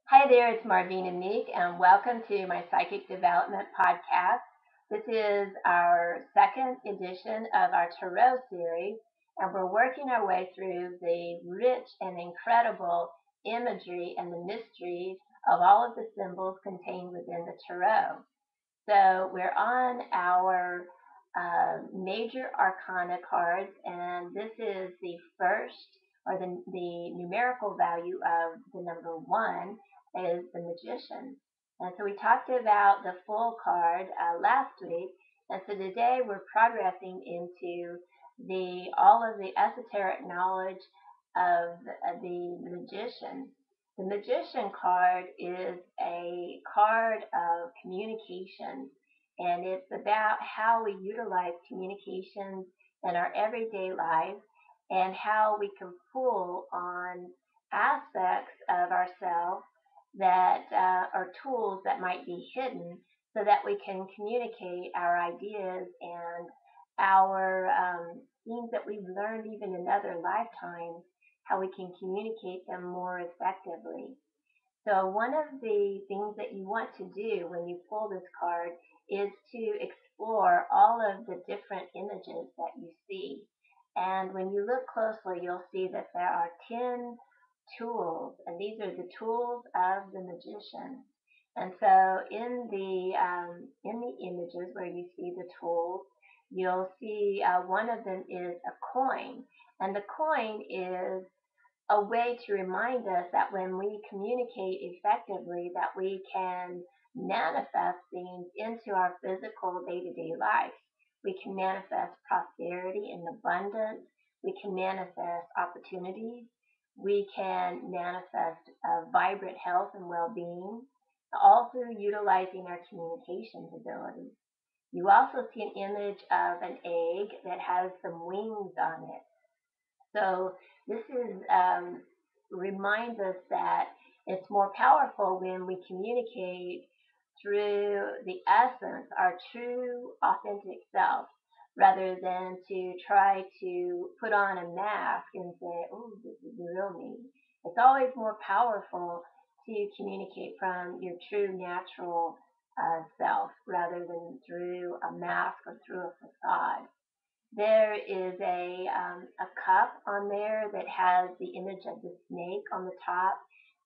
Hi there, it's MarVeena Meek, and welcome to my Psychic Development Podcast. This is our second edition of our Tarot series, and we're working our way through the rich and incredible imagery and the mysteries of all of the symbols contained within the Tarot. So we're on our major arcana cards, and this is the first, or the numerical value of the number one is the magician. And so we talked about the full card last week, and so today we're progressing into the all of the esoteric knowledge of the magician. The Magician card is a card of communication, and it's about how we utilize communications in our everyday life and how we can pull on aspects of ourselves that are tools that might be hidden so that we can communicate our ideas and our things that we've learned even in other lifetimes, how we can communicate them more effectively. So, one of the things that you want to do when you pull this card is to explore all of the different images that you see. And when you look closely, you'll see that there are 10 tools, and these are the tools of the magician. And so, in the images where you see the tools, you'll see one of them is a coin, and the coin is a way to remind us that when we communicate effectively, that we can manifest things into our physical day-to-day life. We can manifest prosperity and abundance. We can manifest opportunities. We can manifest vibrant health and well-being, all through utilizing our communications abilities. You also see an image of an egg that has some wings on it. So this is reminds us that it's more powerful when we communicate through the essence, our true authentic self, rather than to try to put on a mask and say, oh, this is the real me. It's always more powerful to communicate from your true natural self rather than through a mask or through a facade. There is a cup on there that has the image of the snake on the top.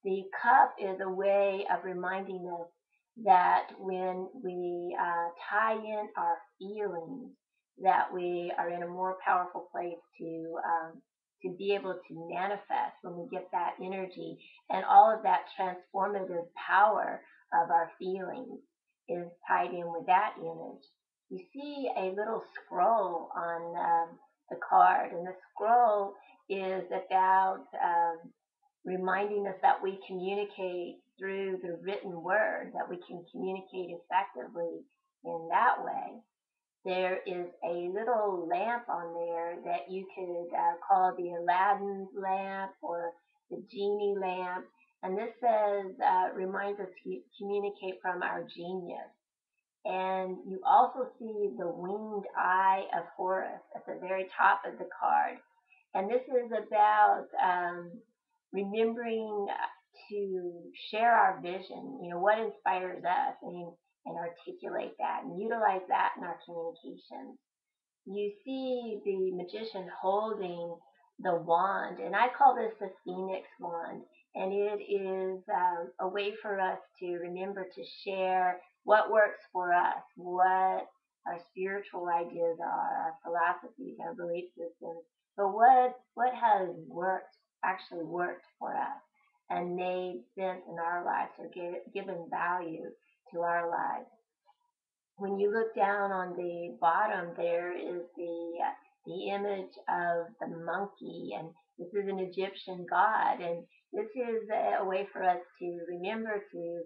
The cup is a way of reminding us that when we tie in our feelings, that we are in a more powerful place to be able to manifest when we get that energy, and all of that transformative power of our feelings is tied in with that image. You see a little scroll on the card, and the scroll is about reminding us that we communicate through the written word, that we can communicate effectively in that way. There is a little lamp on there that you could call the Aladdin lamp or the genie lamp. And this says, reminds us to communicate from our genius. And you also see the winged eye of Horus at the very top of the card. And this is about remembering to share our vision, what inspires us, and articulate that and utilize that in our communications. You see the magician holding the wand, and I call this the phoenix wand. And it is a way for us to remember to share what works for us, what our spiritual ideas are, our philosophies, our belief systems, but what has actually worked for us and made sense in our lives or given value to our lives. When you look down on the bottom, there is the image of the monkey, and this is an Egyptian god, and this is a way for us to remember to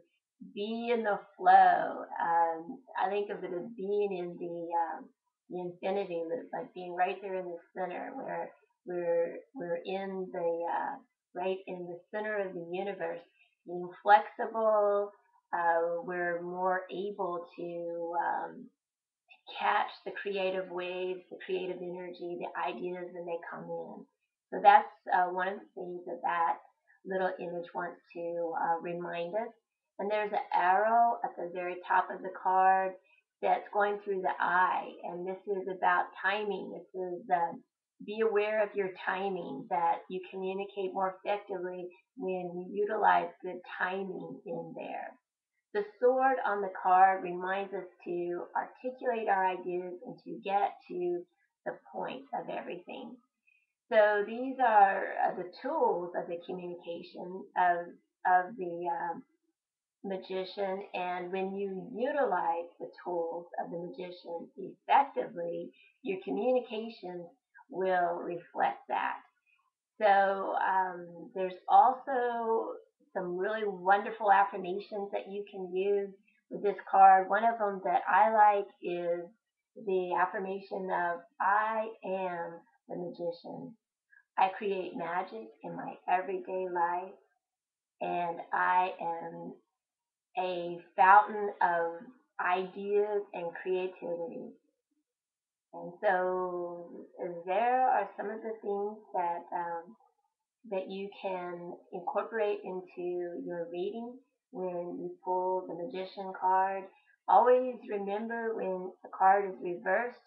be in the flow. I think of it as being in the infinity loop, like being right there in the center, where we're in the right in the center of the universe, being flexible. We're more able to catch the creative waves, the creative energy, the ideas when they come in. So that's one of the things of that. little image wants to remind us. And there's an arrow at the very top of the card that's going through the eye, and this is about timing. This is be aware of your timing, that you communicate more effectively when you utilize good timing in there. The sword on the card reminds us to articulate our ideas and to get to the point of everything. So these are the tools of the communication of the magician, and when you utilize the tools of the magician effectively, your communications will reflect that. So there's also some really wonderful affirmations that you can use with this card. One of them that I like is the affirmation of I am the magician. I create magic in my everyday life, and I am a fountain of ideas and creativity. And so there are some of the things that you can incorporate into your reading when you pull the magician card. Always remember when the card is reversed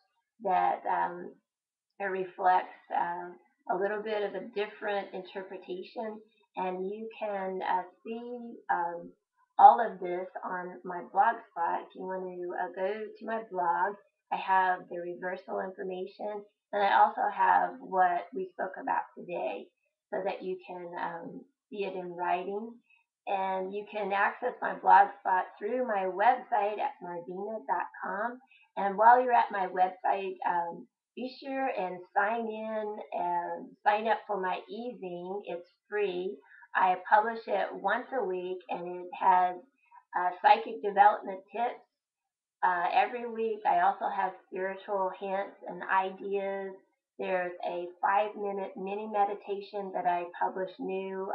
that it reflects a little bit of a different interpretation, and you can see all of this on my blog spot. If you want to go to my blog, I have the reversal information, and I also have what we spoke about today so that you can see it in writing. And you can access my blog spot through my website at MarVeena.com. And while you're at my website, be sure and sign in and sign up for my e-zine. It's free. I publish it once a week, and it has psychic development tips every week. I also have spiritual hints and ideas. There's a 5-minute mini meditation that I publish new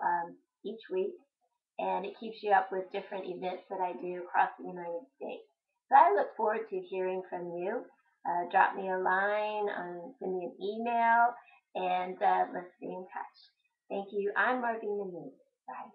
each week, and it keeps you up with different events that I do across the United States. So I look forward to hearing from you. Drop me a line, send me an email, and let's stay in touch. Thank you. I'm MarVeena Meek. Bye.